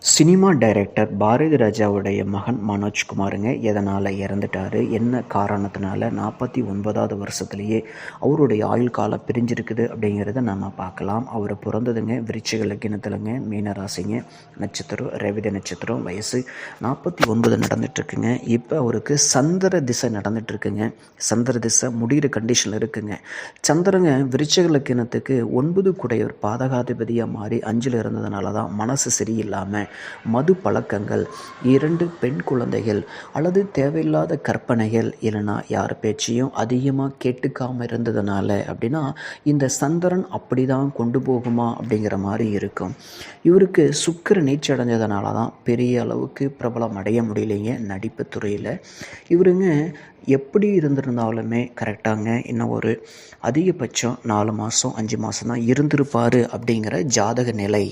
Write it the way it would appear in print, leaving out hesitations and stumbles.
Cinema director Bharathi ராஜாவுடைய மகன் மனோஜ்குமாருங்க எதனால் இறந்துட்டார், என்ன காரணத்தினால 49வது வருஷத்துலேயே அவருடைய ஆயுள் காலம் பிரிஞ்சிருக்குது அப்படிங்கிறத நம்ம பார்க்கலாம். அவர் பிறந்ததுங்க விருச்சிக லக்னத்திலங்க, மீன ராசிங்க, நட்சத்திரம் ரேவதி நட்சத்திரம், வயசு 49 நடந்துட்டுருக்குங்க. இப்போ அவருக்கு சந்திர திசை நடந்துட்டுருக்குங்க. சந்திர திசை முடிகிற கண்டிஷனில் இருக்குங்க. சந்திரங்க விருச்சிக லக்னத்துக்கு 9 குடையவர் பாதகாதிபதியாக மாறி 5ல் இருந்ததுனால தான் மனசு சரியில்லாமல் மது பழக்கங்கள், 2 பெண் குழந்தைகள் அல்லது தேவையில்லாத கற்பனைகள், இல்லைனா யார் பேச்சையும் அதிகமாக கேட்டுக்காமல் இருந்ததுனால அப்படின்னா இந்த சந்திரன் அப்படி தான் கொண்டு போகுமா அப்படிங்கிற மாதிரி இருக்கும். இவருக்கு சுக்கிர நீச்ச அடைஞ்சதுனால தான் பெரிய அளவுக்கு பிரபலம் அடைய முடியலைங்க நடிப்பு துறையில். இவருங்க எப்படி இருந்திருந்தாலுமே கரெக்டாங்க இன்னும் ஒரு அதிகபட்சம் 4 மாதம் 5 மாதம் தான் இருந்திருப்பார் அப்படிங்கிற ஜாதக நிலை.